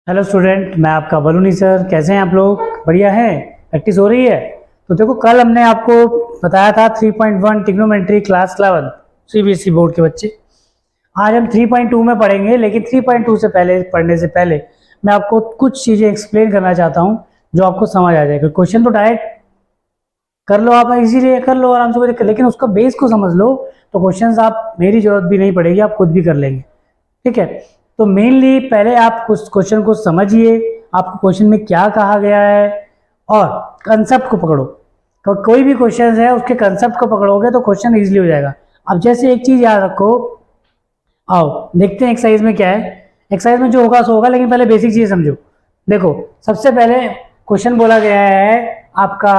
Hello student, मैं आपका Baluni sir. कैसे हैं आप लोग? बढ़िया हैं? प्रैक्टिस हो रही है? तो देखो, कल हमने आपको बताया था 3.1 ट्रिग्नोमेट्री क्लास 11 सीबीएसई बोर्ड के बच्चे। आज हम 3.2 में पढ़ेंगे, लेकिन 3.2 से पहले पढ़ने से पहले मैं आपको कुछ चीज़ें एक्सप्लेन करना चाहता हूँ जो आपको समझ आ जाएगा। क्वेश्चन तो डायरेक्ट कर लो, आप इजीली कर लो आराम से, कोई दिक्कत, लेकिन उसका बेस को समझ लो तो क्वेश्चंस आप मेरी जरूरत भी नहीं पड़ेगी, आप खुद भी कर लेंगे। ठीक है, तो मेनली पहले आप कुछ क्वेश्चन को समझिए, आपको क्वेश्चन में क्या कहा गया है, और कंसेप्ट को पकड़ो। तो कोई भी क्वेश्चन है उसके कंसेप्ट को पकड़ोगे तो क्वेश्चन इजीली हो जाएगा। अब जैसे एक चीज याद रखो, आओ देखते हैं एक्सरसाइज में क्या है। एक्सरसाइज में जो होगा सो होगा, लेकिन पहले बेसिक चीज समझो। देखो, सबसे पहले क्वेश्चन बोला गया है आपका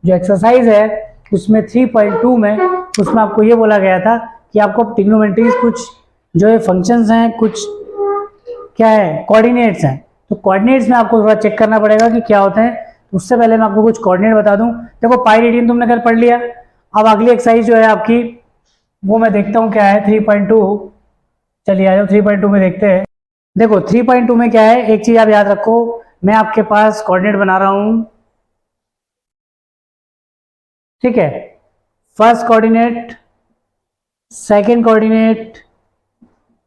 जो एक्सरसाइज है उसमें 3.2 में, उसमें आपको ये बोला गया था कि आपको ट्रिग्नोमेट्रीज कुछ जो है फंक्शंस हैं, कुछ क्या है, कोऑर्डिनेट्स हैं। तो कोऑर्डिनेट्स में आपको थोड़ा चेक करना पड़ेगा कि क्या होते हैं। तो उससे पहले मैं आपको कुछ कोऑर्डिनेट बता दूं। देखो, पाई रेडियन तुमने कल पढ़ लिया। अब अगली एक्सरसाइज जो है आपकी, वो मैं देखता हूँ क्या है 3.2। चलिए आ जाओ 3.2 में देखते हैं। देखो 3.2 में क्या है, एक चीज आप याद रखो, मैं आपके पास कोऑर्डिनेट बना रहा हूं। ठीक है, first coordinate, second coordinate,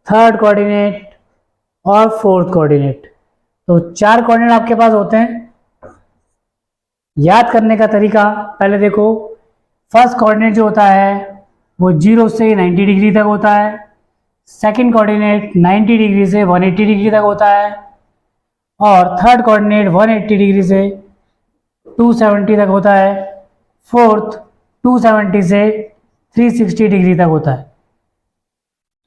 third coordinate और फोर्थ कोऑर्डिनेट। तो 4 कोऑर्डिनेट आपके पास होते हैं। याद करने का तरीका पहले देखो, फर्स्ट कोऑर्डिनेट जो होता है वो 0 से 90 डिग्री तक होता है। सेकंड कोऑर्डिनेट 90 डिग्री से 180 डिग्री तक होता है, और थर्ड कोऑर्डिनेट 180 डिग्री से 270 तक होता है। फोर्थ 270 से 360 डिग्री तक होता है।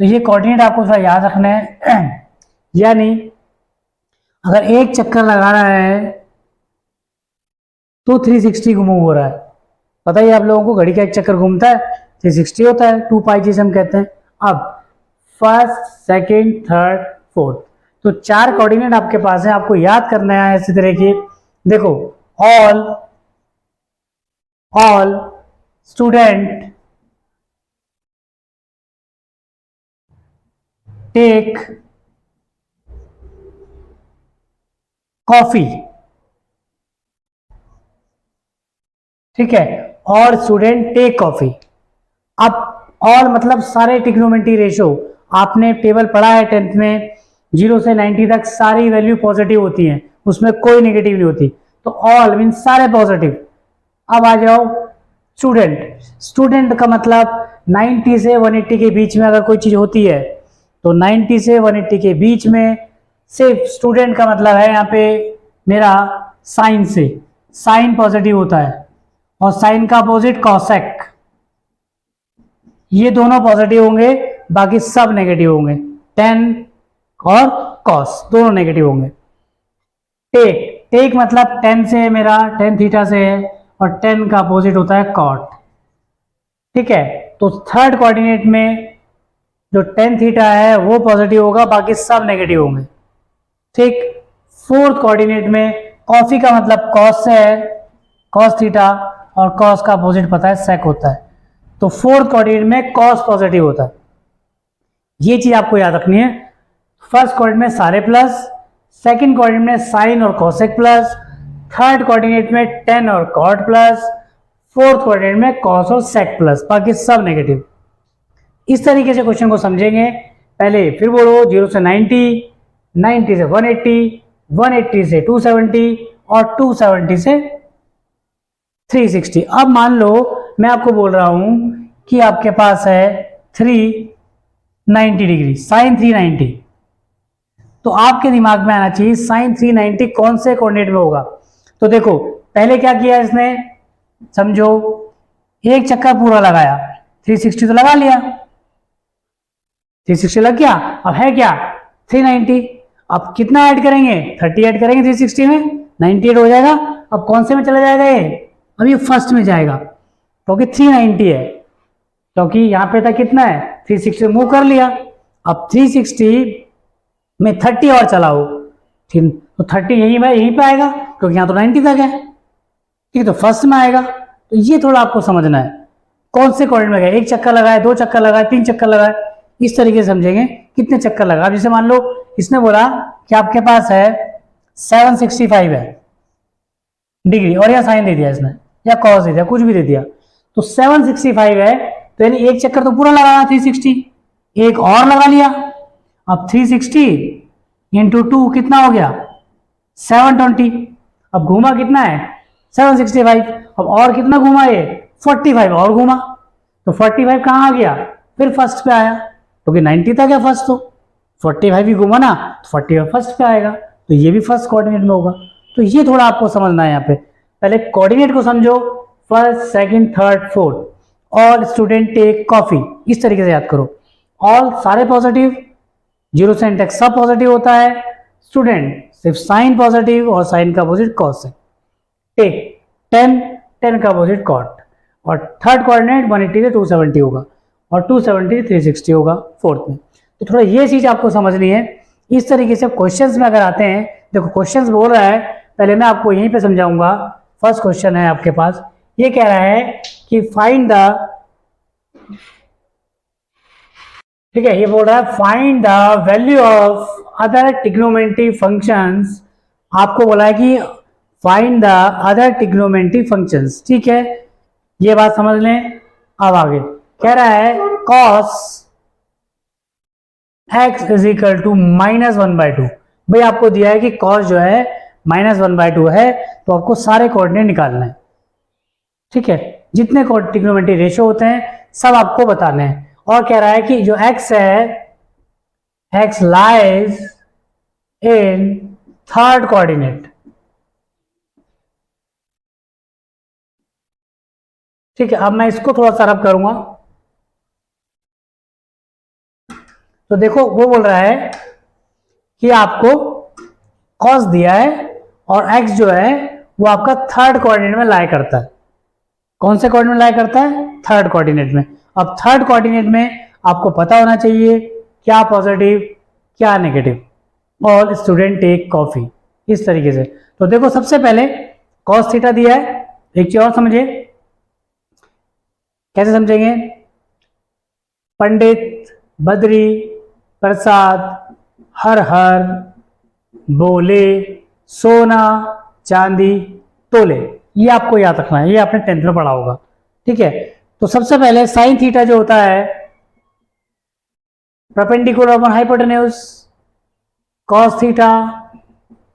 तो ये कोऑर्डिनेट आपको थोड़ा याद रखना है। यानी अगर एक चक्कर लगा रहा है तो 360 मूव हो रहा है। पता ही आप लोगों को, घड़ी का एक चक्कर घूमता है 360 होता है, 2 पाई जिसे हम कहते हैं। अब फर्स्ट, सेकंड, थर्ड, फोर्थ, तो 4 कोऑर्डिनेट आपके पास है, आपको याद करना है इसी तरह की। देखो, ऑल स्टूडेंट टेक कॉफी। ठीक है, और स्टूडेंट टेक कॉफी। अब और मतलब सारे ट्रिग्नोमेट्री रेशो आपने टेबल पढ़ा है 10th में, 0 से 90 तक सारी वैल्यू पॉजिटिव होती हैं, उसमें कोई नेगेटिव नहीं होती। तो ऑल मीन सारे पॉजिटिव। अब आ जाओ स्टूडेंट। स्टूडेंट का मतलब 90 से 180 के बीच में अगर कोई चीज होती है तो 90 से 180 के बीच में सिर्फ स्टूडेंट का मतलब है यहाँ पे मेरा साइन से, साइन पॉजिटिव होता है, और साइन का अपोजिट कॉसेक। ये दोनों पॉजिटिव होंगे, बाकी सब नेगेटिव होंगे। टेन और कॉस दोनों नेगेटिव होंगे। टेक मतलब 10 से मेरा 10 थीटा से है, और 10 का अपोजिट होता है कॉट। ठीक है, तो थर्ड कोऑर्डिनेट में जो 10 थीटा है वो पॉजिटिव होगा, बाकी सब नेगेटिव होंगे। ठीक, फोर्थ कोऑर्डिनेट में कॉफी का मतलब कॉस से है, कॉस थीटा, और कॉस का अपोजिट पता है सेक होता है। तो फोर्थ कोऑर्डिनेट में कॉस पॉजिटिव होता है। ये चीज आपको याद रखनी है। फर्स्ट कोऑर्डिनेट में सारे प्लस, सेकंड कोऑर्डिनेट में साइन और कॉसेक प्लस, थर्ड कोऑर्डिनेट में 10 और कॉट प्लस, फोर्थ कोऑर्डिनेट में कॉस और सेक प्लस, बाकी सब नेगेटिव। इस तरीके से क्वेश्चन को समझेंगे। पहले फिर बोलो, 0 से 90, 90 से 180, 180 से 270, और 270 से 360। अब मान लो मैं आपको बोल रहा हूं कि आपके पास है 390 डिग्री, साइन 390। तो आपके दिमाग में आना चाहिए साइन 390 कौन से कोऑर्डिनेट में होगा। तो देखो, पहले क्या किया इसने, समझो, एक चक्कर पूरा लगाया, 360 तो लगा लिया, 360 लग गया। अब है क्या 390। अब कितना ऐड करेंगे, 30 ऐड करेंगे 360 में, 98 हो जाएगा। अब कौन से में चला जाएगा ये, अब ये फर्स्ट में जाएगा, क्योंकि 390 है, क्योंकि यहां पे था कितना है 360 मूव कर लिया। अब 360 में 30 और चलाओ, तो 30 यहीं पे आएगा, क्योंकि यहां तो 90 तक है। ठीक है, तो फर्स्ट में आएगा। तो ये थोड़ा आपको समझना है कौन से कोऑर्डिनेट में गए, एक चक्कर लगाए, 2 चक्कर लगाए, 3 चक्कर लगाए, इस तरीके से समझेंगे कितने चक्कर लगा। अब जैसे मान लो इसने बोला कि आपके पास है 765 है डिग्री, और या साइन दे दिया इसने या कॉस दे दिया, कुछ भी दे दिया, तो 765 है, तो यानी एक चक्कर तो पूरा लगाना 360, एक और लगा लिया। अब 360 इंटू 2 कितना हो गया 720। अब घूमा कितना है 765, अब और कितना घूमा ये 45 और घूमा, तो 45 कहाँ आ गया फिर फर्स्ट पे आया, क्योंकि 90 था क्या फर्स्ट, तो 45 भी घूमा ना, तो 45 फर्स्ट पे आएगा, तो ये भी फर्स्ट कोऑर्डिनेट में होगा। तो ये थोड़ा आपको समझना है यहाँ पे, पहले कोऑर्डिनेट को समझो, first second third fourth, all student take coffee, इस तरीके से याद करो। ऑल सारे पॉजिटिव, जीरो से तक सब पॉजिटिव होता है, स्टूडेंट सिर्फ साइन पॉजिटिव और साइन का अपोजिट कॉस है। टेक 10 का अपोजिट कॉट, और थर्ड कोऑर्डिनेट 180 से 270 होगा, और 270 360 होगा फोर्थ में। तो थोड़ा ये चीज आपको समझनी है। इस तरीके से क्वेश्चंस में अगर आते हैं, देखो क्वेश्चंस बोल रहा है, पहले मैं आपको यहीं पे समझाऊंगा। फर्स्ट क्वेश्चन है आपके पास, ये कह रहा है कि फाइंड द, ठीक है, ये बोल रहा है find the value of other trigonometry functions. आपको बोला है कि find the other trigonometry functions, ठीक है, ये बात समझ लें। अब आगे कह रहा है cos x is equal to -1/2। भाई आपको दिया है कि cos जो है -1/2 है, तो आपको सारे कोऑर्डिनेट निकालना है, ठीक है, जितने ट्रिग्नोमेट्री रेशियो होते हैं सब आपको बताने हैं। और कह रहा है कि जो x है, x lies in third coordinate, ठीक है। अब मैं इसको थोड़ा सा रब करूंगा, तो देखो वो बोल रहा है कि आपको cos दिया है और x जो है वो आपका थर्ड कोऑर्डिनेट में लाई करता है। कौन से कोऑर्डिनेट में लाई करता है, थर्ड कोऑर्डिनेट में। अब थर्ड कोऑर्डिनेट में आपको पता होना चाहिए क्या पॉजिटिव क्या negative. All student take coffee, इस तरीके से। तो देखो सबसे पहले cos थीटा दिया है, एक चीज और समझे, कैसे समझेंगे, पंडित बद्री प्रसाद हर हर बोले सोना चांदी तोले, ये आपको याद रखना है, ये आपने 10th में पढ़ा होगा, ठीक है। तो सबसे पहले साइन थीटा जो होता है perpendicular upon hypotenuse, cos theta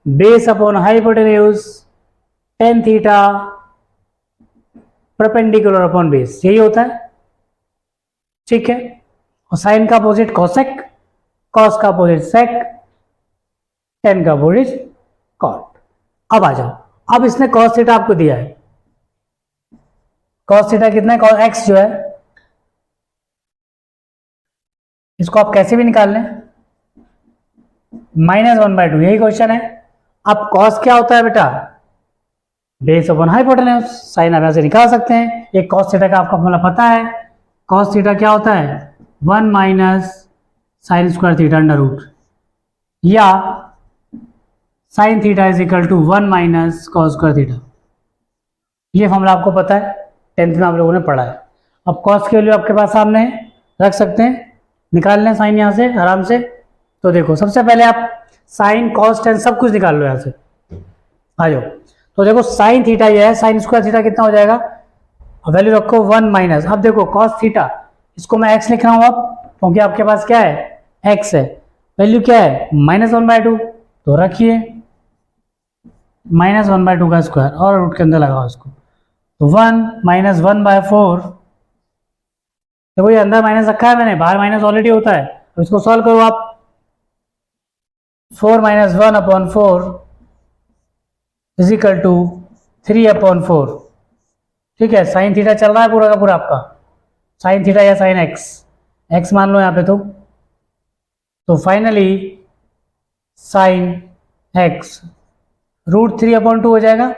base upon hypotenuse, tan theta perpendicular upon base, यही होता है, ठीक है। और साइन का अपोजिट कॉसेक, कॉस का अपोजिट सेक, टेन का अपोजिट कॉट। अब आ जाओ, अब इसने कॉस थीटा आपको दिया है, कॉस थीटा कितना है, कॉस एक्स जो है, इसको आप कैसे भी निकाल लें, -1/2, यही क्वेश्चन है। अब कॉस क्या होता है बेटा, बेस अपॉन हाइपोटेन्यूज, साइन आप यहां से निकाल सकते हैं। एक कॉस थीटा का आपको फॉर्मूला पता है, कॉस थीटा क्या होता है 1 minus sine square theta under root, या sine theta is equal to 1 minus cos square theta. ये फॉर्मूला आपको पता है, 10th में आप लोगों ने पढ़ा है। अब कॉस की वैल्यू आपके पास सामने रख सकते हैं, निकाल लें साइन यहाँ से आराम से। तो देखो सबसे पहले आप साइन कॉस टेन सब कुछ निकाल लो यहाँ से, आ जाओ। तो देखो साइन थीटा ये है, साइन स्क्वायर थीटा कितना हो जाएगा, वैल्यू रखो 1 माइनस, अब देखो कॉस थीटा, इसको मैं x लिख रहा हूँ अब, क्योंकि आपके पास क्या है x है, वैल्यू क्या है -1/2, तो रखिए -1/2 का स्क्वायर और रूट के अंदर लगाओ इसको, तो 1 माइनस 1/4, देखो ये अंदर माइनस रखा है मैंने, बाहर माइनस ऑलरेडी होता है, तो इसको सॉल्व करो आप, 4 माइनस 1/4 इज इक्वल टू 3/4, ठीक है। साइन थीटा चल रहा है पूरा का पूरा आपका, साइन थीटा या साइन एक्स मान लो यहाँ पे, तो फाइनली साइन एक्स √3/2 हो जाएगा,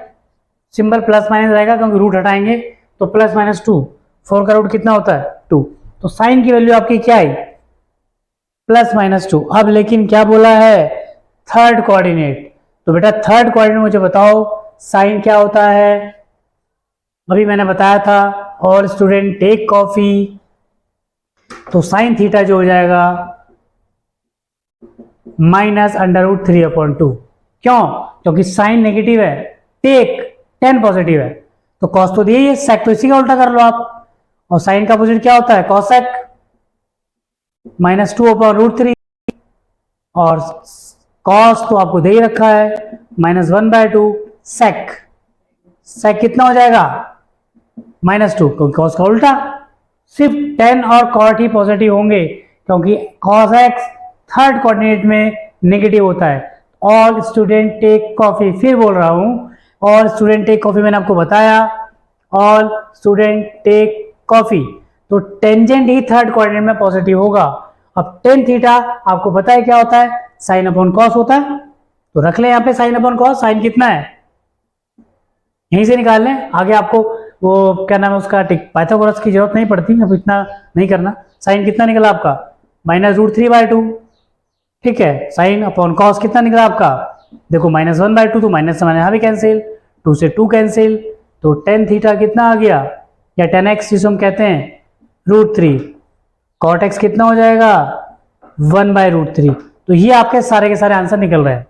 सिंबल प्लस माइनस रहेगा क्योंकि रूट हटाएंगे, तो +-2, 4 का रूट कितना होता है 2, तो साइन की वैल्यू आपकी क्या आई +-2। अब लेकिन क्या बोला है थर्ड कोऑर्डिनेट, तो बेटा थर्ड कोऑर्डिनेट मुझे बताओ साइन क्या होता है, अभी मैंने बताया था ऑल स्टूडेंट टेक कॉफी, तो साइन थीटा जो हो जाएगा माइनस अंडर रूट 3/2। क्यों? क्योंकि साइन नेगेटिव है, टेक टेन पॉजिटिव है, तो कॉस तो दिए, सेक तो इसी का उल्टा कर लो आप। और साइन का अपोजिट क्या होता है? कॉसेक। -2/√3 और कॉस तो आपको दे ही रखा है -1/2 सेक। सेक कितना हो जाएगा? -2, क्योंकि कॉस का उल्टा। सिर्फ टेन और कॉट ही पॉजिटिव होंगे, क्योंकि कॉस एक्स थर्ड कोऑर्डिनेट में नेगेटिव होता है। ऑल स्टूडेंट टेक कॉफी, फिर बोल रहा हूं, ऑल स्टूडेंट टेक कॉफी, मैंने आपको बताया ऑल स्टूडेंट टेक कॉफी, तो टेंजेंट ही थर्ड कोऑर्डिनेट में पॉजिटिव होगा। अब टेन थीटा आपको पता है क्या होता है? साइन अपॉन कॉस होता है, तो रख ले यहाँ पे साइन अपॉन कॉस। साइन कितना है यहीं से निकाल लें, आगे आपको वो क्या नाम है उसका पाइथागोरस की जरूरत नहीं पड़ती, अब इतना नहीं करना। साइन कितना निकला आपका? -√3/2। ठीक है, साइन अपॉन कॉस कितना निकला आपका? देखो -1/2, तो माइनस से यहाँ भी कैंसिल, 2 से 2 कैंसिल, तो टेन थीटा कितना आ गया, या 10x जिसको हम कहते हैं √3। कॉट एक्स कितना हो जाएगा? 1/√3। तो ये आपके सारे के सारे आंसर निकल रहे हैं।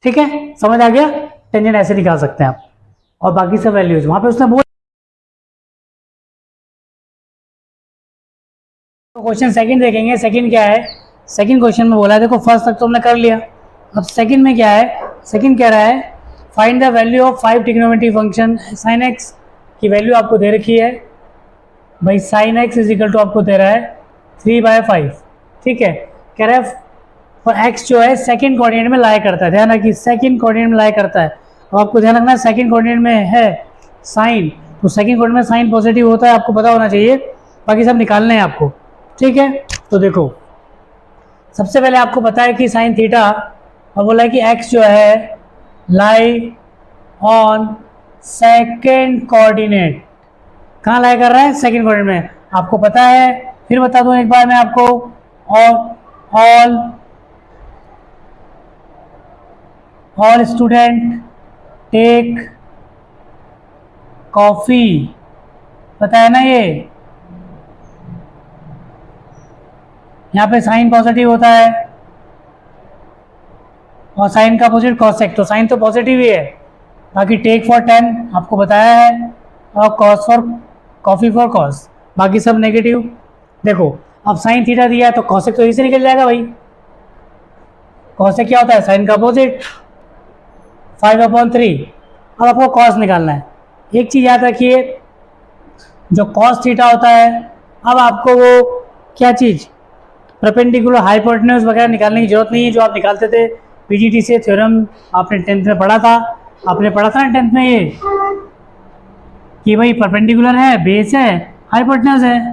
ठीक है, समझ आ गया? टेंजेंट ऐसे निकाल सकते हैं आप, और बाकी सब वैल्यूज वहां पे उसने बोल। तो क्वेश्चन सेकंड देखेंगे। सेकंड क्या है? सेकंड क्वेश्चन में बोला है, देखो फर्स्ट तक तो हमने कर लिया, अब सेकंड में क्या है? सेकंड कह रहा है find the value of 5 trigonometry function sine x की वैल्यू आपको दे रखी है भाई। Sine x is equal to आपको दे रहा है 3/5। ठीक है, कह रहा है और एक्स जो है सेकंड कोऑर्डिनेट में लाई करता है, ध्यान रखिए सेकंड कोऑर्डिनेट में लाई करता है। और आपको ध्यान रखना है सेकंड कोऑर्डिनेट में है साइन, तो सेकंड कोऑर्डिनेट में साइन पॉजिटिव होता है, आपको पता होना चाहिए, बाकी सब निकालने हैं आपको। ठीक है, तो देखो सबसे पहले आपको पता है कि साइन थीटा, और बोला है कि एक्स जो है लाई ऑन सेकंड कोऑर्डिनेट। कहाँ लाई कर रहा है? सेकंड कोऑर्डिनेट में, आपको पता है। फिर बता दूं एक बार मैं आपको, ऑल स्टूडेंट टेक कॉफी, पता है ना ये। यहाँ पे साइन पॉजिटिव होता है और साइन का अपोजिट कॉसेक, तो साइन तो पॉजिटिव ही है। बाकी टेक फॉर 10 आपको बताया है, और cos for coffee for cos, बाकी सब नेगेटिव। देखो अब साइन थीटा दिया है तो कॉसेक तो यहीं से निकल जाएगा भाई। कॉसेक क्या होता है? साइन का अपोजिट 5/3। अब आपको कॉस निकालना है। एक चीज़ याद रखिए, जो कॉस थीटा होता है, अब आपको वो क्या चीज़ परपेंडिकुलर हाइपोटेन्यूज वगैरह निकालने की जरूरत नहीं है, जो आप निकालते थे पीजीटी से। थ्योरम आपने 10th में पढ़ा था, आपने पढ़ा था ना 10th में ये कि भाई परपेंडिकुलर है, बेस है, हाइपोटेन्यूज है,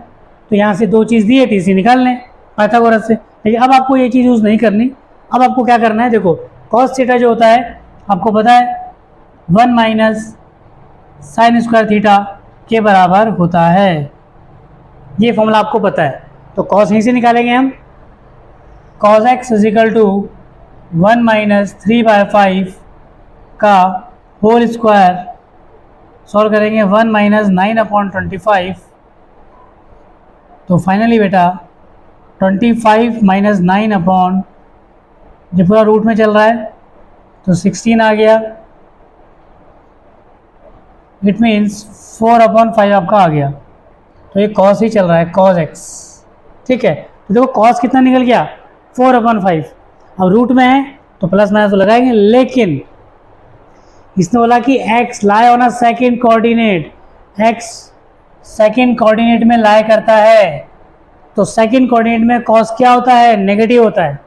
तो यहाँ से दो चीज़ दी है, तीसरी निकाल लें पाइथागोरस से। लेकिन अब आपको ये चीज़ यूज़ नहीं करनी। अब आपको क्या करना है? देखो कॉस थीटा जो होता है आपको पता है 1 माइनस साइन स्क्वायर थीटा के बराबर होता है, ये फॉर्मूला आपको पता है। तो कॉस यहीं से निकालेंगे हम, cos x is equal to 1 minus 3/5 का होल स्क्वायर, सॉल्व करेंगे 1 माइनस 9/25। तो फाइनली बेटा 25 माइनस 9 जो पूरा रूट में चल रहा है तो 16 आ गया। इट मीन्स 4/5 आपका आ गया। तो ये कॉस ही चल रहा है, कॉस एक्स। ठीक है, तो देखो कॉस कितना निकल गया? 4/5। अब रूट में है तो प्लस माइनस तो लगाएंगे, लेकिन इसने बोला कि x lie on a second coordinate, x second coordinate में लाई करता है, तो सेकंड कोऑर्डिनेट में cos क्या होता है? नेगेटिव होता है।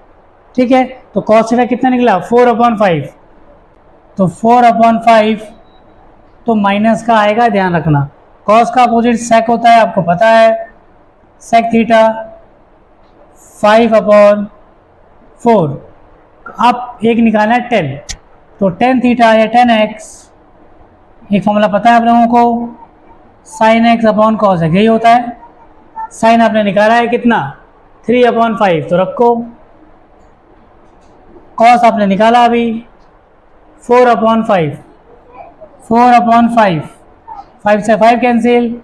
ठीक है, तो cos थीटा कितना निकला? 4/5। तो 4/5 तो माइनस का आएगा, ध्यान रखना। cos का अपोजिट sec होता है, आपको पता है, sec थीटा 5/4। अब एक निकालना है 10, तो 10 थीटा या 10x, एक फॉर्मूला पता है आप लोगों को, sine x upon cos x, यही होता है। साइन आपने निकाला है कितना? 3/5, तो रखो। कॉस आपने निकाला अभी 4/5, 4/5, 5 से 5 कैंसिल।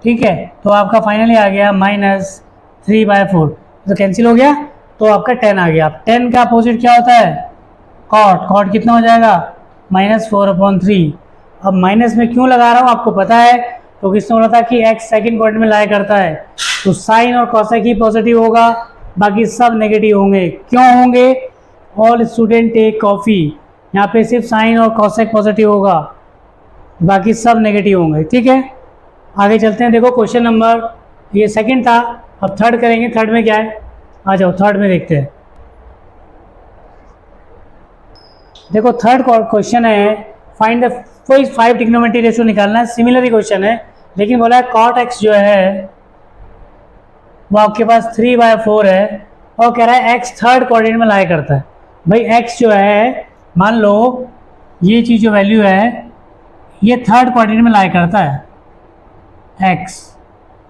ठीक है, तो आपका फाइनली आ गया -3/4, तो कैंसिल हो गया। तो आपका 10 आ गया। 10 का अपोजिट क्या होता है? कॉट। कॉट कितना हो जाएगा? -4/3। अब माइनस में क्यों लगा रहा हूँ आपको पता है, तो किसने बोला था कि x सेकंड क्वाड्रेंट में लाया करता है, तो साइन और कॉसेक ही पॉजिटिव होगा, बाकी सब नेगेटिव होंगे। क्यों होंगे? ऑल स्टूडेंट टेक कॉफ़ी, यहाँ पे सिर्फ साइन और कॉसेक पॉजिटिव होगा, बाकी सब नेगेटिव होंगे। ठीक है, आगे चलते हैं। देखो क्वेश्चन नंबर, ये सेकंड था, अब थर्ड करेंगे। थर्ड में क्या है, आ जाओ थर्ड में देखते हैं। देखो थर्ड क्वेश्चन है, फाइंड द कोई 5 ट्रिग्नोमेट्री रेशियो निकालना है। सिमिलर ही क्वेश्चन है, लेकिन बोला है कॉट एक्स जो है वो आपके पास 3/4 है, और कह रहा है एक्स थर्ड क्वाड्रेंट में लाया करता है। भाई एक्स जो है, मान लो ये चीज़ जो वैल्यू है ये थर्ड क्वाड्रेंट में लाया करता है, एक्स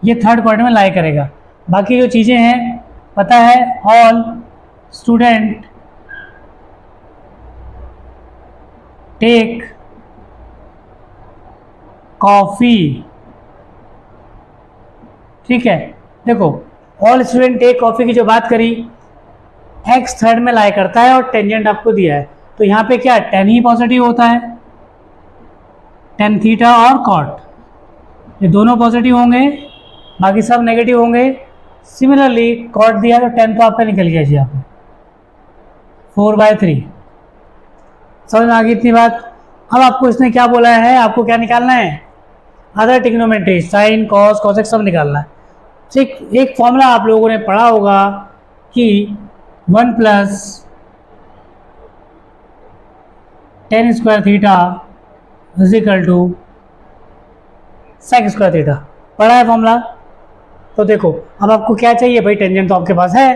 ये थर्ड क्वाड्रेंट में लाया करेगा। बाकी जो चीज़ें हैं पता है, ऑल स्टूडेंट टेक कॉफ़ी। ठीक है, देखो ऑल स्टूडेंट टेक कॉफ़ी की जो बात करी, एक्स थर्ड में लाया करता है और टेंजेंट आपको दिया है, तो यहाँ पे क्या 10 ही पॉजिटिव होता है, tan थीटा और कॉट, ये दोनों पॉजिटिव होंगे, बाकी सब नेगेटिव होंगे। सिमिलरली कॉट दिया तो 10 तो आपका निकल गया जी, यहाँ पे 4/3। समझ में आ गई इतनी बात। अब आपको इसने क्या बोला है, आपको क्या निकालना है? Other trigonometry, sine cos cosec सब निकालना है। ठीक, एक फॉर्मूला आप लोगों ने पढ़ा होगा कि 1 + tan² थीटा = sec² थीटा, पढ़ा है फॉर्मूला? तो देखो अब आपको क्या चाहिए भाई, टेंजेंट तो आपके पास है,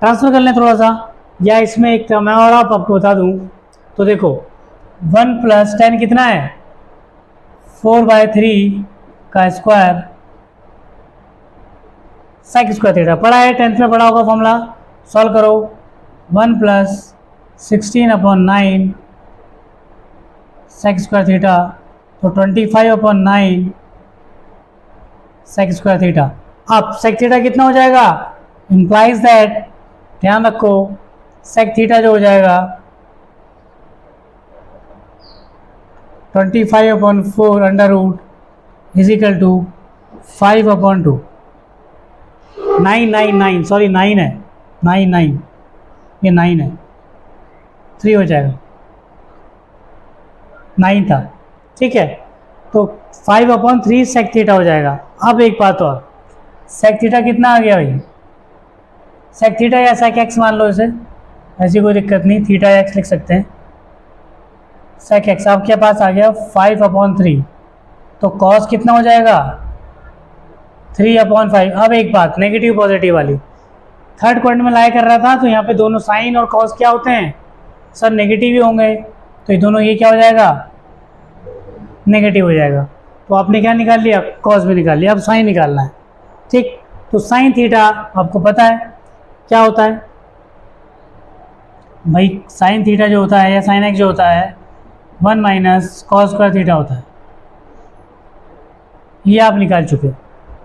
ट्रांसफर कर लें थोड़ा सा, या इसमें एक मैं और आप आपको बता दूं। तो देखो 1 + tan कितना है? 4/3 का स्क्वायर sec² थीटा, पढ़ा है, 10th में पढ़ा होगा फॉर्मूला। सॉल्व करो, 1 + 16/9 sec² थीटा, तो 25/9 sec² थीटा। अब sec थीटा कितना हो जाएगा? इम्प्लाइज दैट, ध्यान रखो, sec थीटा जो हो जाएगा 25/4 √ = 5/2। 9 सॉरी 9 है, 9 ये 9 है, 3 हो जाएगा, 9 था। ठीक है, तो 5/3 sec थीटा हो जाएगा। अब एक बात और, sec थीटा कितना आ गया भाई? sec थीटा या sec x मान लो इसे, ऐसी कोई दिक्कत नहीं, थीटा या x लिख सकते हैं। sec x आपके पास आ गया 5/3, तो cos कितना हो जाएगा? 3/5। अब एक बात नेगेटिव पॉजिटिव वाली, थर्ड क्वाड्रेंट में लाया कर रहा था, तो यहाँ पे दोनों साइन और कॉस क्या होते हैं? सब नेगेटिव ही होंगे, तो ये दोनों, ये क्या हो जाएगा? नेगेटिव हो जाएगा। तो आपने क्या निकाल लिया? कॉस भी निकाल लिया। अब साइन निकालना है। ठीक, तो साइन थीटा आपको पता है क्या होता है भाई? साइन थीटा जो होता है या साइन एक्स जो होता है 1 - cos² थीटा होता है, ये आप निकाल चुके।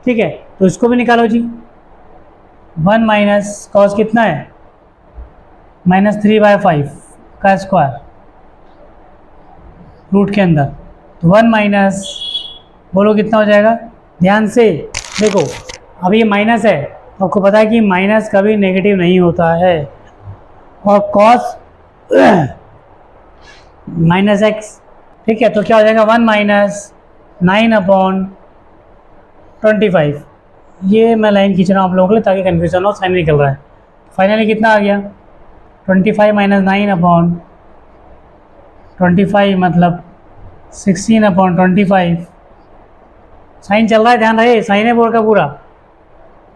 ठीक है, तो इसको भी निकालो जी। 1 - cos कितना है? -3/5 का स्क्वायर रूट के अंदर, तो 1 - बोलो कितना हो जाएगा? ध्यान से देखो, अब ये माइनस है, आपको पता है कि माइनस कभी नेगेटिव नहीं होता है, और cos -x। ठीक है, तो क्या हो जाएगा? 1 - 9/25। ये मैं लाइन खींच रहा हूँ आप लोगों के लिए ताकि कन्फ्यूजन हो, साइन निकल रहा है। फाइनली कितना आ गया? 25 - 9/25 मतलब 16/25। साइन चल रहा है, ध्यान रहे, साइन है बोर्ड का पूरा,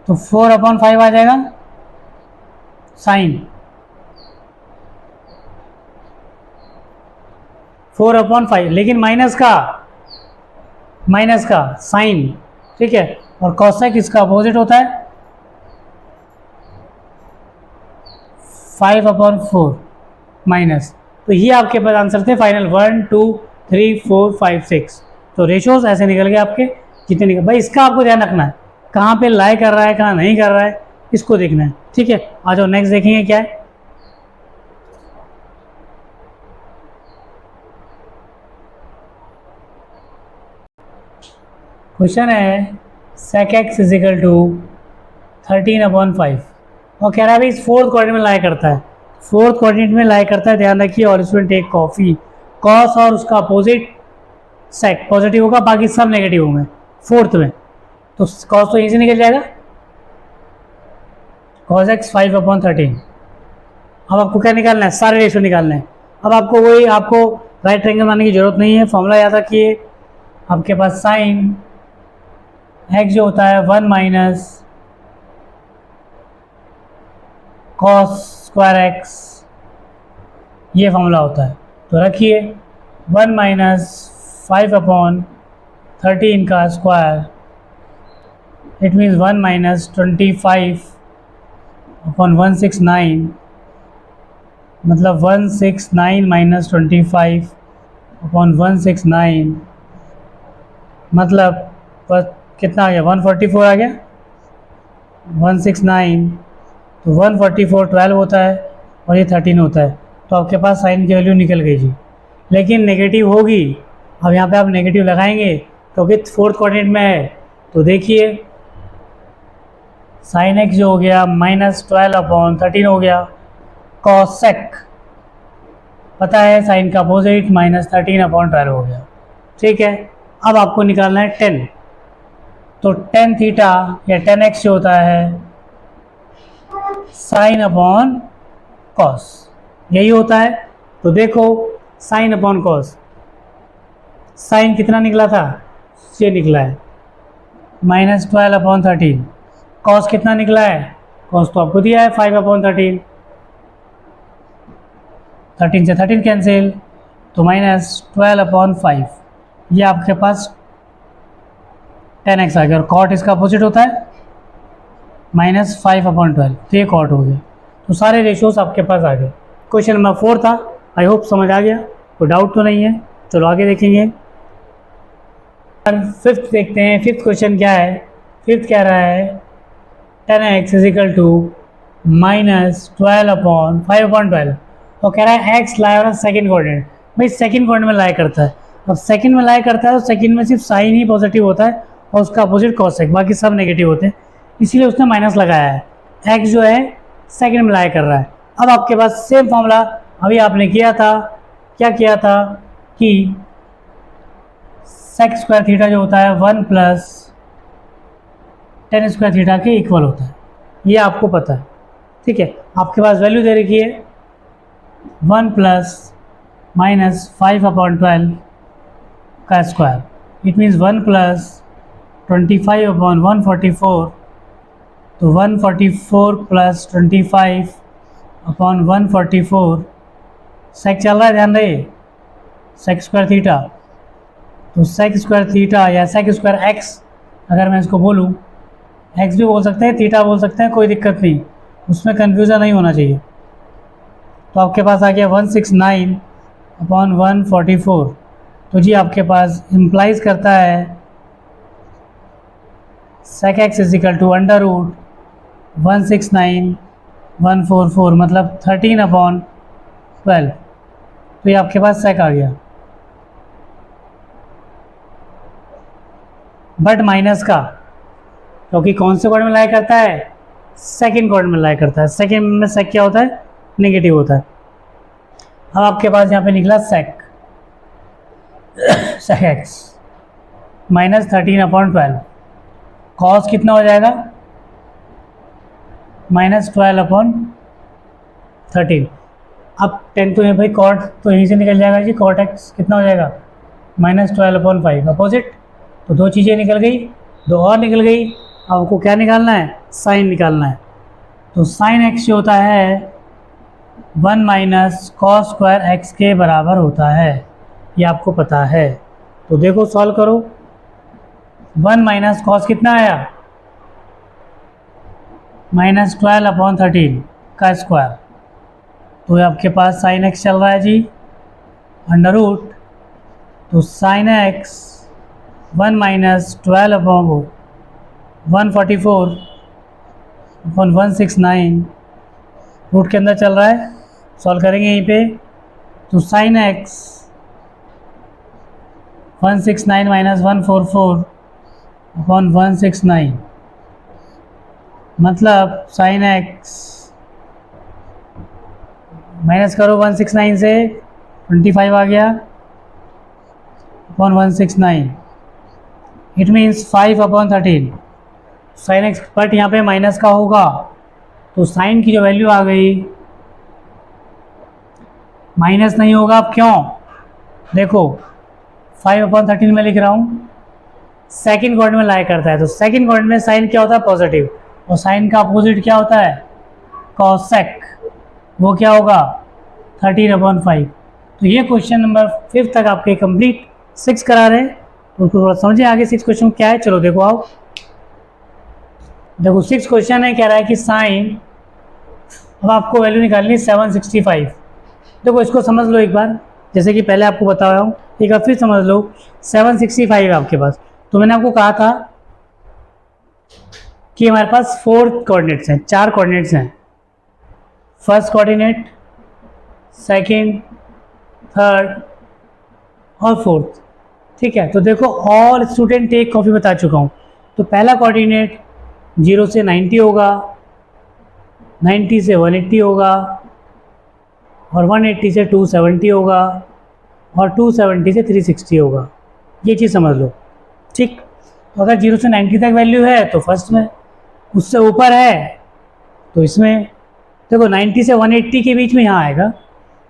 तो 4/5 आ जाएगा साइन, 4/5, लेकिन माइनस का साइन। ठीक है, और कॉसेक इसका अपोजिट होता है 5/4 माइनस। तो ये आपके पास आंसर थे फाइनल 1 2 3 4 5 6। तो रेशोज ऐसे निकल गए आपके, कितने निकल। भाई इसका आपको ध्यान रखना है, कहाँ पे लाई कर रहा है कहाँ नहीं कर रहा है, इसको देखना है। ठीक है, आ जाओ नेक्स्ट देखेंगे क्या है। क्वेश्चन है sec x is equal to 13/5 और कह रहा है भाई इस फोर्थ क्वाड्रेंट में लाई करता है, फोर्थ क्वाड्रेंट में लाई करता है, ध्यान रखिए। और इसमें टेक कॉफी, कॉस और उसका अपोजिट सेक पॉजिटिव होगा, बाकी सब नेगेटिव होंगे फोर्थ में, तो कॉस तो यहीं से निकल जाएगा, cos x 5/13। अब आपको क्या निकालना है, सारे रेशियो निकालने हैं। अब आपको वही, आपको राइट ट्रायंगल बनाने की जरूरत नहीं है, फॉर्मूला याद रखिए। आपके पास साइन x जो होता है 1 माइनस cos स्क्वायर x, ये फॉर्मूला होता है। तो रखिए 1 माइनस 5/13 का स्क्वायर, इट मीन्स 1 माइनस 25/169, मतलब 169 माइनस 25/169, मतलब कितना आ गया, 144 आ गया। 169 तो 144 12 होता है और ये 13 होता है, तो आपके पास साइन की वैल्यू निकल गई जी। लेकिन नेगेटिव होगी, अब यहाँ पे आप नेगेटिव लगाएंगे क्योंकि फोर्थ क्वाड्रेंट में है। तो देखिए साइन एक्स जो हो गया -12/13 हो गया, कॉस सेक पता है साइन का अपोजिट -13/12 हो गया। ठीक है, अब आपको निकालना है 10, तो tan थीटा या tan x जो होता है साइन अपॉन कॉस, यही होता है। तो देखो साइन अपॉन कॉस, साइन कितना निकला था, ये निकला है -12/13, कॉस कितना निकला है, कॉस तो आपको दिया है 5/13, 13 से 13 कैंसिल, तो -12/5, ये आपके पास tan x आ गया। और कॉट इसका अपोजिट होता है -5/12, तो ये कॉट हो गया। तो सारे रेशियोज आपके पास आ गए। क्वेश्चन नंबर 4 था, आई होप समझ आ गया, कोई डाउट तो नहीं है। चलो आगे देखेंगे, फिफ्थ देखते हैं। फिफ्थ क्वेश्चन क्या है, फिफ्थ कह रहा है tan x is equal to -12/5/12 और कह रहा है x लाई और सेकेंड क्वाड्रेंट। भाई सेकेंड क्वाड्रेंट में लाई करता है, अब सेकेंड में लाई करता है तो सेकेंड में सिर्फ साइन ही पॉजिटिव होता है और उसका अपोजिट कॉसेक, बाकी सब नेगेटिव होते हैं, इसीलिए उसने माइनस लगाया है। x जो है सेकेंड में लाई कर रहा है। अब आपके पास सेम फॉर्मूला अभी आपने किया था, क्या किया था कि सेक स्क्वायर थीटा जो होता है 1 प्लस tan स्क्वायर थीटा के इक्वल होता है, ये आपको पता है। ठीक है, आपके पास वैल्यू दे रखी है 1 प्लस -5/12 का स्क्वायर, इट मीन्स 1 प्लस 25/144, तो 144 प्लस 25/144 सेक चल रहा है, ध्यान रहे सेक स्क्वायर थीटा। तो सेक स्क्वायर थीटा या सेक स्क्वायर एक्स, अगर मैं इसको बोलूँ, एक्स भी बोल सकते हैं, थीटा बोल सकते हैं, कोई दिक्कत नहीं, उसमें कन्फ्यूज़न नहीं होना चाहिए। तो आपके पास आ गया 169/144, तो जी आपके पास इम्प्लाइज करता है sec x is equal to √169/144, मतलब 13/12, तो ये आपके पास सेक आ गया। बट माइनस का, क्योंकि कौन से क्वाड्रेंट में लाई करता है, सेकंड क्वाड्रेंट में लाई करता है। सेकंड में सेक क्या होता है, नेगेटिव होता है। अब आपके पास यहाँ पे निकला सेक एक्स -13/12, कॉस कितना हो जाएगा -12/13। अब 10 तो है भाई, कॉट तो यहीं से निकल जाएगा जी, कॉट एक्स कितना हो जाएगा -12/5 अपोजिट, तो दो चीज़ें निकल गई, दो और निकल गई। अब आपको क्या निकालना है, साइन निकालना है। तो साइन एक्स जो होता है 1 माइनस कॉस स्क्वायर एक्स के बराबर होता है, ये आपको पता है। तो देखो सॉल्व करो, 1 माइनस कॉस कितना आया -12/13 का स्क्वायर, तो आपके पास साइन एक्स चल रहा है जी, अंडर रूट, तो sine x 1 minus 12/144 upon 169 root के अंदर चल रहा है, सॉल्व करेंगे यहीं पे। तो साइन एक्स 169 माइनस 144 अपॉन 169 मतलब साइन एक्स माइनस करो 169 से 25 आ गया upon 169, it means 5 upon 13 sine x, but यहाँ पे माइनस का होगा तो साइन की जो वैल्यू आ गई माइनस नहीं होगा। अब क्यों? देखो 5 अपॉन 13 में लिख रहा हूँ, सेकंड क्वाड्रेंट में लाई करता है, तो सेकंड क्वाड्रेंट में साइन क्या होता है? पॉजिटिव, और साइन का अपोजिट क्या होता है? कॉसेक, वो क्या होगा? 13 अपॉन 5। तो ये क्वेश्चन नंबर 5 तक आपके कंप्लीट 6 करा रहे हैं, तो थोड़ा समझिए आगे 6 क्वेश्चन क्या है। चलो देखो आओ, देखो 6 क्वेश्चन है, कह रहा है कि साइन, अब आपको वैल्यू निकालनी है 765। देखो इसको समझ लो एक बार, जैसे कि पहले आपको बता रहा हूँ, एक बार फिर समझ लो। 765 है आपके पास, तो मैंने आपको कहा था कि हमारे पास 4 कोऑर्डिनेट्स हैं, 4 कोऑर्डिनेट्स हैं, फर्स्ट कोऑर्डिनेट, सेकंड, थर्ड और फोर्थ। ठीक है, तो देखो ऑल स्टूडेंट टेक कॉफी बता चुका हूँ। तो पहला कोऑर्डिनेट 0 से 90 होगा, 90 से 180 होगा, और 180 से 270 होगा, और 270 से 360 होगा। ये चीज़ समझ लो। ठीक, तो अगर 0 से 90 तक वैल्यू है तो फर्स्ट में, उससे ऊपर है तो इसमें। देखो 90 से 180 के बीच में यहाँ आएगा,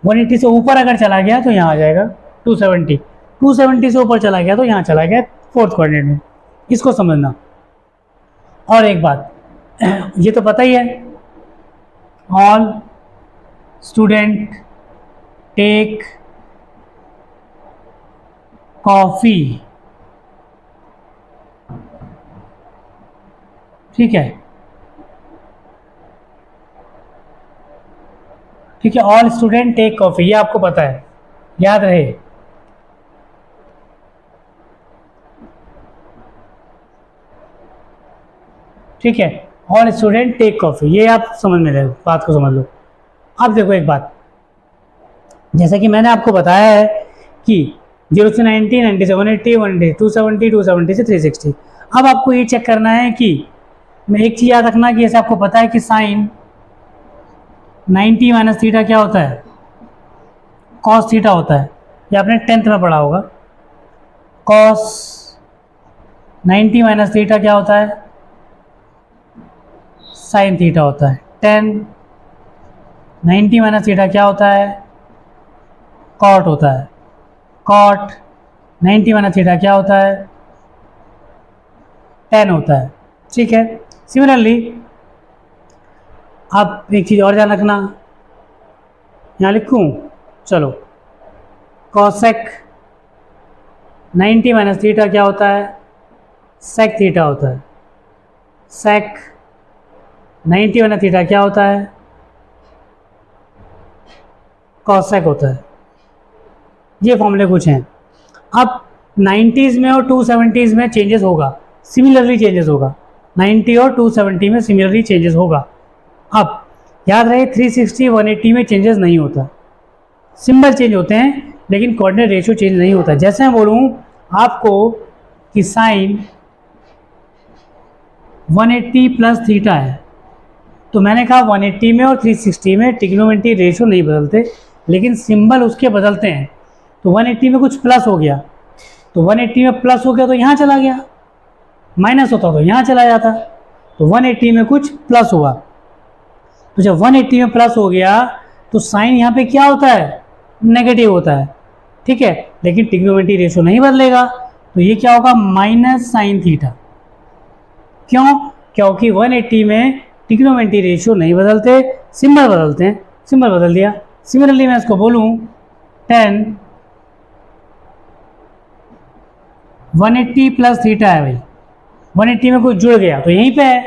180 से ऊपर अगर चला गया तो यहाँ आ जाएगा 270, 270 से ऊपर चला गया तो यहाँ चला गया फोर्थ कोऑर्डिनेट में। इसको समझना। और एक बात, ये तो पता ही है, ऑल स्टूडेंट टेक कॉफी। ठीक है, ठीक है, ऑल स्टूडेंट टेक कॉफी, ये आपको पता है, याद रहे। ठीक है, ऑल स्टूडेंट टेक कॉफी, ये आप समझ में रहे, बात को समझ लो। अब देखो एक बात, जैसा कि मैंने आपको बताया है कि 0 से 90, 90 से 180, 180 270, 270 से 360। अब आपको ये चेक करना है कि, मैं एक चीज़ याद रखना कि जैसे आपको पता है कि साइन 90 माइनस थीटा क्या होता है? कॉस थीटा होता है, ये आपने 10th में पढ़ा होगा। कॉस 90 माइनस थीटा क्या होता है? साइन थीटा होता है। 10 90 माइनस थीटा क्या होता है? कॉट होता है। कॉट 90 माइनस थीटा क्या होता है? 10 होता है। ठीक है, सिमिलरली आप एक चीज़ और ध्यान रखना, यहाँ लिखूँ, चलो, कॉसेक 90 माइनस थीटा क्या होता है? सेक थीटा होता है। सेक 90 माइनस थीटा क्या होता है? कॉसेक होता है। ये फॉर्मूले कुछ हैं। अब 90s में और 270s में चेंजेस होगा, सिमिलरली चेंजेस होगा, 90 और 270 में सिमिलरली चेंजेस होगा। अब याद रहे 360 180 में चेंजेस नहीं होता, सिंबल चेंज होते हैं लेकिन कोऑर्डिनेट रेशियो चेंज नहीं होता। जैसे मैं बोलूँ आपको कि साइन 180 प्लस थीटा है, तो मैंने कहा 180 में और 360 में ट्रिग्नोमेट्री रेशियो नहीं बदलते, लेकिन सिंबल उसके बदलते हैं। तो 180 में कुछ प्लस हो गया, तो 180 में प्लस हो गया तो यहाँ चला गया, माइनस होता तो यहाँ चला जाता। तो 180 में कुछ प्लस हुआ, तो जब 180 में प्लस हो गया तो साइन यहाँ पे क्या होता है? नेगेटिव होता है। ठीक है, लेकिन ट्रिग्नोमेट्री रेशियो नहीं बदलेगा, तो ये क्या होगा? Minus sine theta. क्यों? क्योंकि 180 में ट्रिग्नोमेट्री रेशियो नहीं बदलते, सिंबल बदलते हैं। सिंबल बदल दिया। सिमिलरली मैं इसको बोलूँ 10 180 प्लस थीटा है भाई, 180 में कुछ जुड़ गया तो यहीं पे है,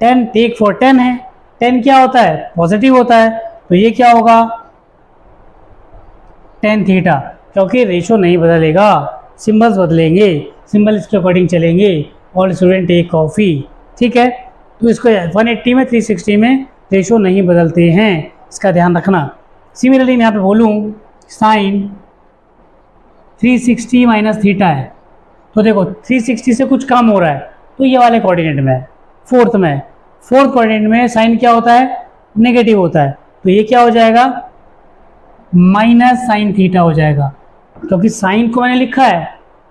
10 टेक फॉर 10 है। 10 क्या होता है? पॉजिटिव होता है, तो ये क्या होगा? 10 थीटा, क्योंकि रेशो नहीं बदलेगा, सिंबल्स बदलेंगे, सिंबल इसके अकॉर्डिंग चलेंगे। All student take coffee. ठीक है, तो इसको 180 में 360 में रेशो नहीं बदलते हैं, इसका ध्यान रखना। सिमिलरली मैं यहाँ पे बोलूँ साइन 360 माइनस थीटा है, तो देखो 360 से कुछ कम हो रहा है तो ये वाले कोऑर्डिनेट में है, फोर्थ कोऑर्डिनेट में साइन क्या होता है, नेगेटिव होता है, तो ये क्या हो जाएगा, माइनस साइन थीटा हो जाएगा। क्योंकि साइन को मैंने लिखा है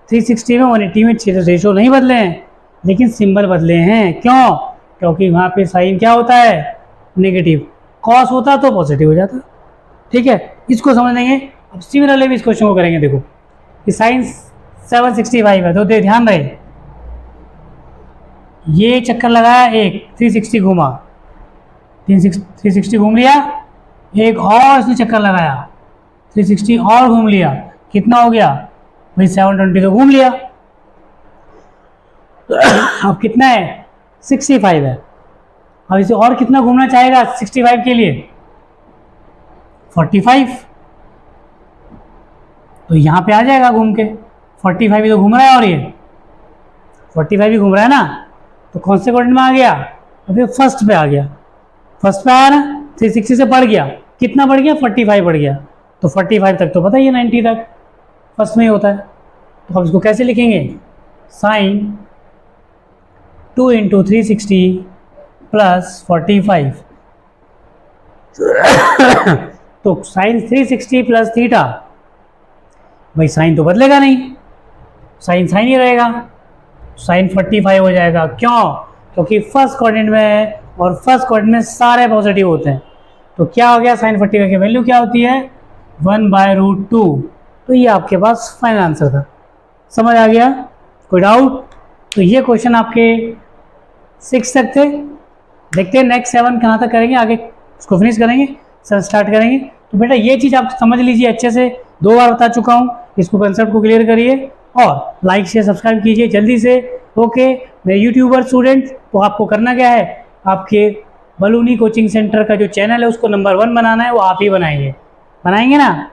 360 में 180 में रेशो नहीं बदले हैं, लेकिन सिंबल बदले हैं। क्यों? क्योंकि वहाँ पे साइन क्या होता है, नेगेटिव, कॉस होता तो पॉजिटिव हो जाता। ठीक है, इसको समझेंगे। अब सिमिलरली भी इस क्वेश्चन को करेंगे। देखो कि साइन 765 है, तो ध्यान रहे ये चक्कर लगाया एक, 360 घूमा, 360 घूम लिया, एक और इसने चक्कर लगाया 360 और घूम लिया, कितना हो गया भाई 720 तो घूम लिया। अब कितना है 65 है। अब इसे और कितना घूमना चाहेगा 65 के लिए 45, तो यहाँ पे आ जाएगा घूम के 45 ही तो घूम रहा है, और ये 45 ही घूम रहा है ना, तो कौन से कोऑर्डिनेट में आ गया, अभी फर्स्ट पे आ गया। फर्स्ट पे आया ना, 360 से बढ़ गया, कितना बढ़ गया 45 बढ़ गया, तो 45 तक तो पता ही है 90 तक फर्स्ट में ही होता है। तो अब इसको कैसे लिखेंगे, साइन 2 इंटू 360 प्लस 45 तो साइन 360 प्लस थीटा, भाई साइन तो बदलेगा नहीं, साइन साइन ही रहेगा, साइन 45 हो जाएगा। क्यों? क्योंकि फर्स्ट कोऑर्डिनेट में है और फर्स्ट कोऑर्डिनेट में सारे पॉजिटिव होते हैं, तो क्या हो गया साइन 45 की वैल्यू क्या होती है 1/√2। तो ये आपके पास फाइनल आंसर था। समझ आ गया? कोई डाउट? तो ये क्वेश्चन आपके 6 तक थे। देखते हैं नेक्स्ट 7 कहाँ तक करेंगे, आगे उसको फिनिश करेंगे, 7 स्टार्ट करेंगे। तो बेटा ये चीज़ आप समझ लीजिए अच्छे से, 2 बार बता चुका हूँ, इसको कंसेप्ट को क्लियर करिए और लाइक शेयर सब्सक्राइब कीजिए जल्दी से। ओके, मेरे यूट्यूबर स्टूडेंट, तो आपको करना क्या है, आपके बलूनी कोचिंग सेंटर का जो चैनल है उसको नंबर 1 बनाना है, वो आप ही बनाएंगे ना,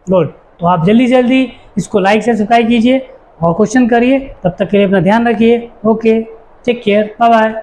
गुड। तो आप जल्दी से जल्दी इसको लाइक से सब्सक्राइब कीजिए और क्वेश्चन करिए। तब तक के लिए अपना ध्यान रखिए। Okay, take care, bye bye.